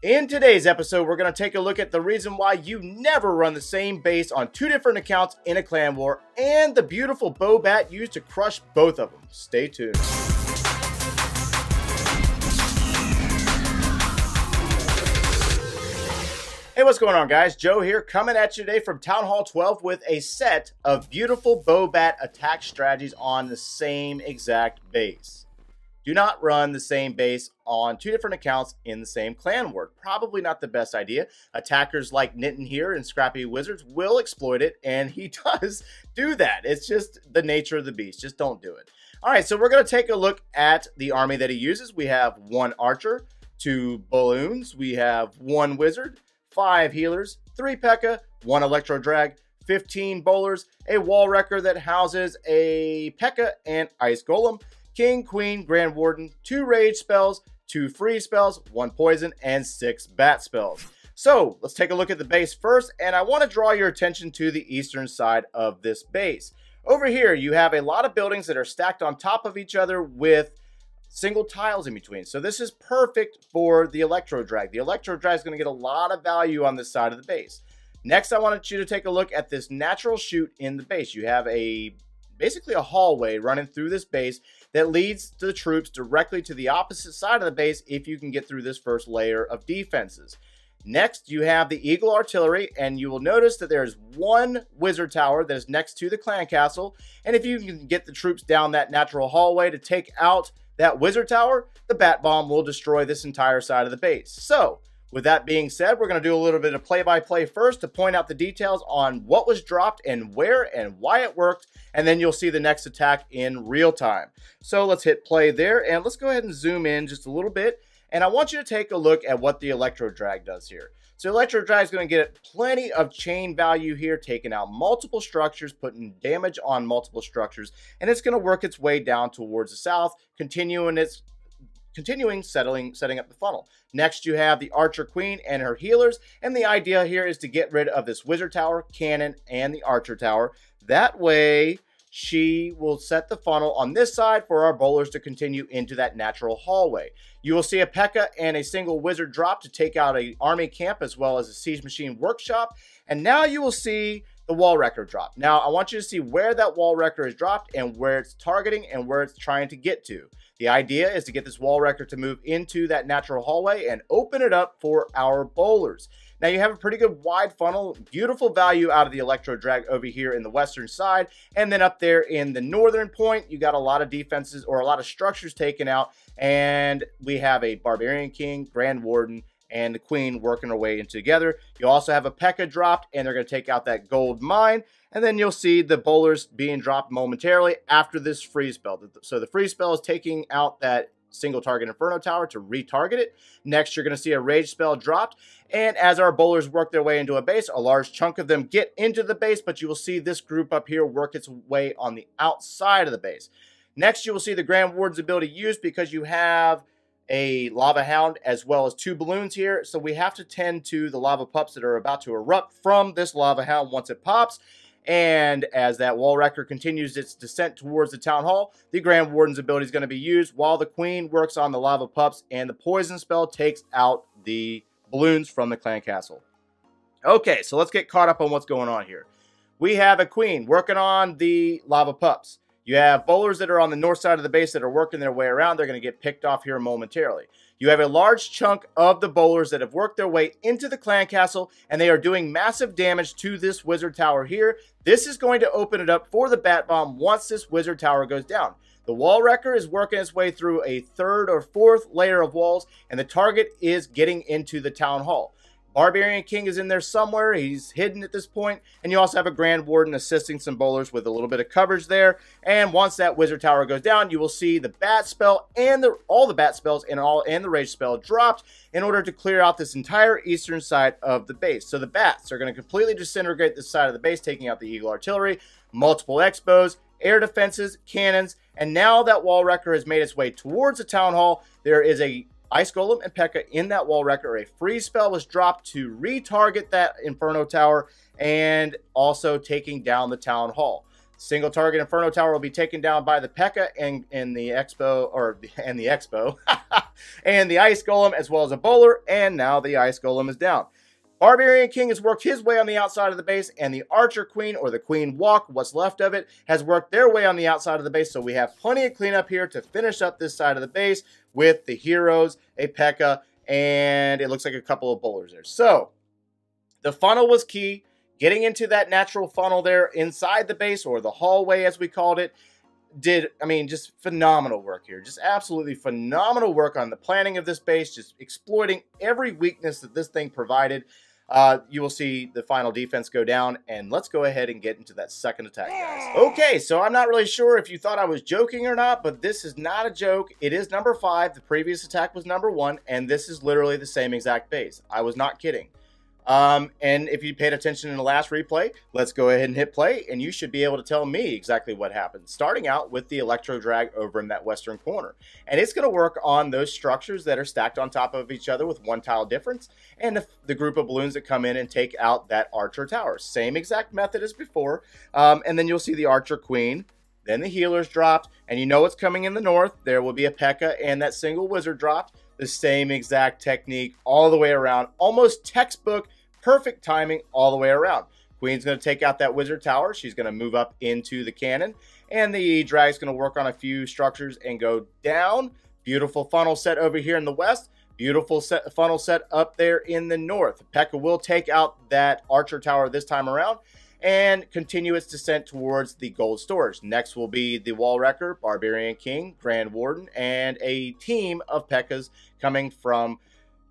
In today's episode, we're going to take a look at the reason why you never run the same base on two different accounts in a clan war and the beautiful bobat used to crush both of them. Stay tuned. Hey, what's going on, guys? Joe here, coming at you today from Town Hall 12 with a set of beautiful bobat attack strategies on the same exact base. Do not run the same base on two different accounts in the same clan war. Probably not the best idea. Attackers like Nitten here and Scrappy Wizards will exploit it, and he does do that. It's just the nature of the beast. Just don't do it. All right, so we're going to take a look at the army that he uses. We have 1 archer, 2 balloons, we have 1 wizard, 5 healers, 3 P.E.K.K.A, 1 electro drag, 15 bowlers, a wall wrecker that houses a P.E.K.K.A and ice golem, King, Queen, Grand Warden, 2 rage spells, 2 freeze spells, 1 poison, and 6 bat spells. So let's take a look at the base first, and I want to draw your attention to the eastern side of this base. Over here, you have a lot of buildings that are stacked on top of each other with single tiles in between. So this is perfect for the electro drag. The electro drag is going to get a lot of value on this side of the base. Next, I wanted you to take a look at this natural chute in the base. You have basically a hallway running through this base that leads to the troops directly to the opposite side of the base if you can get through this first layer of defenses. Next, you have the Eagle Artillery, and you will notice that there's 1 wizard tower that is next to the clan castle, and if you can get the troops down that natural hallway to take out that wizard tower, the bat bomb will destroy this entire side of the base. So, with that being said, we're going to do a little bit of play-by-play first to point out the details on what was dropped and where and why it worked, and then you'll see the next attack in real time. So let's hit play there, and let's go ahead and zoom in just a little bit, and I want you to take a look at what the electro drag does here. So electro drag is going to get plenty of chain value here, taking out multiple structures, putting damage on multiple structures, and it's going to work its way down towards the south, setting up the funnel. Next, you have the Archer Queen and her healers, and the idea here is to get rid of this Wizard Tower, Cannon, and the Archer Tower. That way, she will set the funnel on this side for our bowlers to continue into that natural hallway. You will see a P.E.K.K.A and a single Wizard drop to take out an army camp as well as a Siege Machine workshop, and now you will see the wall wrecker drop. Now, I want you to see where that wall wrecker is dropped and where it's targeting and where it's trying to get to. The idea is to get this wall wrecker to move into that natural hallway and open it up for our bowlers. Now, you have a pretty good wide funnel, beautiful value out of the electro drag over here in the western side, and then up there in the northern point, you got a lot of defenses or a lot of structures taken out, and we have a Barbarian King, Grand Warden, and the Queen working their way in together. You also have a P.E.K.K.A dropped, and they're going to take out that gold mine. And then you'll see the bowlers being dropped momentarily after this freeze spell. So the freeze spell is taking out that single target Inferno Tower to retarget it. Next, you're going to see a rage spell dropped. And as our bowlers work their way into a base, a large chunk of them get into the base, but you will see this group up here work its way on the outside of the base. Next, you will see the Grand Warden's ability used because you have a lava hound as well as 2 balloons here, so we have to tend to the lava pups that are about to erupt from this lava hound once it pops. And as that wall wrecker continues its descent towards the town hall, the Grand Warden's ability is going to be used while the Queen works on the lava pups, and the poison spell takes out the balloons from the clan castle. Okay, so let's get caught up on what's going on here. We have a Queen working on the lava pups. You have bowlers that are on the north side of the base that are working their way around. They're going to get picked off here momentarily. You have a large chunk of the bowlers that have worked their way into the clan castle, and they are doing massive damage to this wizard tower here. This is going to open it up for the bat bomb once this wizard tower goes down. The wall wrecker is working its way through a 3rd or 4th layer of walls, and the target is getting into the town hall. Barbarian King is in there somewhere. He's hidden at this point. And you also have a Grand Warden assisting some bowlers with a little bit of coverage there. And once that Wizard Tower goes down, you will see the Bat Spell and all the Bat Spells and the Rage Spell dropped in order to clear out this entire eastern side of the base. So the Bats are going to completely disintegrate this side of the base, taking out the Eagle Artillery, multiple Expos, air defenses, cannons, and now that Wall Wrecker has made its way towards the Town Hall, there is a Ice Golem and P.E.K.K.A in that wall wrecker. A freeze spell was dropped to retarget that Inferno Tower and also taking down the Town Hall. Single target Inferno Tower will be taken down by the P.E.K.K.A and the Expo. and the Ice Golem, as well as a bowler, and now the Ice Golem is down. Barbarian King has worked his way on the outside of the base, and the Archer Queen, or the Queen Walk, what's left of it, has worked their way on the outside of the base, so we have plenty of cleanup here to finish up this side of the base with the heroes, a P.E.K.K.A, and it looks like a couple of bowlers there. So, the funnel was key. Getting into that natural funnel there inside the base, or the hallway as we called it, just phenomenal work here. Just absolutely phenomenal work on the planning of this base, just exploiting every weakness that this thing provided. You will see the final defense go down, and let's go ahead and get into that second attack, guys. Okay, so I'm not really sure if you thought I was joking or not, but this is not a joke. It is number 5. The previous attack was number 1, and this is literally the same exact base. I was not kidding. And if you paid attention in the last replay, let's go ahead and hit play, and you should be able to tell me exactly what happened. Starting out with the Electro Drag over in that western corner. And it's going to work on those structures that are stacked on top of each other with 1 tile difference, and the group of balloons that come in and take out that Archer Tower. Same exact method as before. And then you'll see the Archer Queen. Then the healers dropped, and you know what's coming in the north. There will be a P.E.K.K.A, and that single wizard dropped. The same exact technique all the way around. Almost textbook. Perfect timing all the way around. Queen's going to take out that wizard tower. She's going to move up into the cannon. And the drag's going to work on a few structures and go down. Beautiful funnel set over here in the west. Beautiful funnel set up there in the north. P.E.K.K.A will take out that Archer Tower this time around and continue its descent towards the gold storage. Next will be the Wall Wrecker, Barbarian King, Grand Warden, and a team of P.E.K.K.As coming from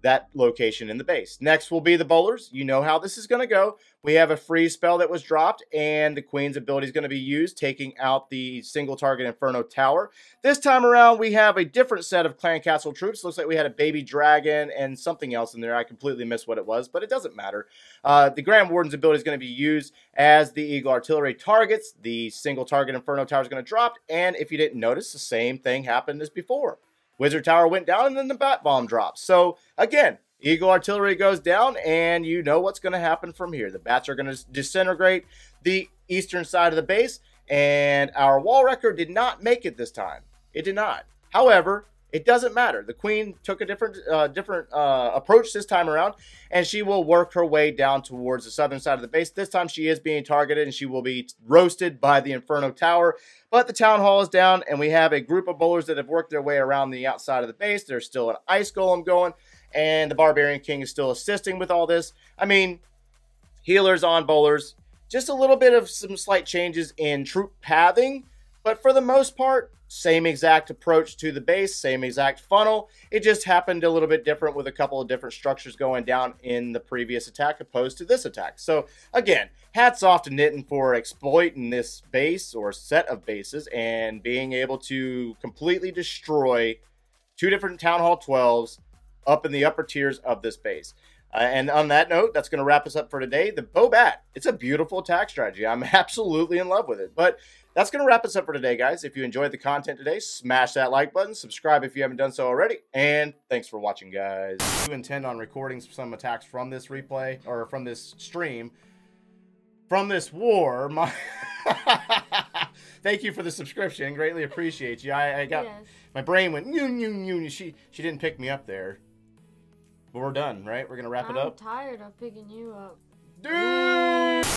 that location in the base. Next will be the bowlers. You know how this is going to go. We have a freeze spell that was dropped, and the Queen's ability is going to be used, taking out the single target Inferno Tower. This time around, we have a different set of Clan Castle troops. Looks like we had a baby dragon and something else in there. I completely missed what it was, but it doesn't matter. The Grand Warden's ability is going to be used as the Eagle Artillery targets. The single target Inferno Tower is going to drop, and if you didn't notice, the same thing happened as before. Wizard Tower went down, and then the Bat Bomb drops. So, again, Eagle Artillery goes down, and you know what's going to happen from here. The bats are going to disintegrate the eastern side of the base, and our Wall Wrecker did not make it this time. It did not. However, it doesn't matter. The Queen took a different approach this time around, and she will work her way down towards the southern side of the base. This time she is being targeted, and she will be roasted by the Inferno Tower. But the Town Hall is down, and we have a group of bowlers that have worked their way around the outside of the base. There's still an Ice Golem going, and the Barbarian King is still assisting with all this. I mean, healers on bowlers. Just a little bit of some slight changes in troop pathing, but for the most part, same exact approach to the base, same exact funnel. It just happened a little bit different with a couple of different structures going down in the previous attack opposed to this attack. So again, hats off to Nitten for exploiting this base or set of bases and being able to completely destroy 2 different Town Hall 12s up in the upper tiers of this base. And on that note, that's going to wrap us up for today. The Bobat, it's a beautiful attack strategy. I'm absolutely in love with it. But that's going to wrap us up for today, guys. If you enjoyed the content today, smash that like button, subscribe if you haven't done so already, and thanks for watching, guys. I do intend on recording some attacks from this replay, or from this stream, from this war. Thank you for the subscription. Greatly appreciate you. I got, my brain went, she didn't pick me up there. But we're done, right? We're going to wrap it up. I'm tired of picking you up. Dude!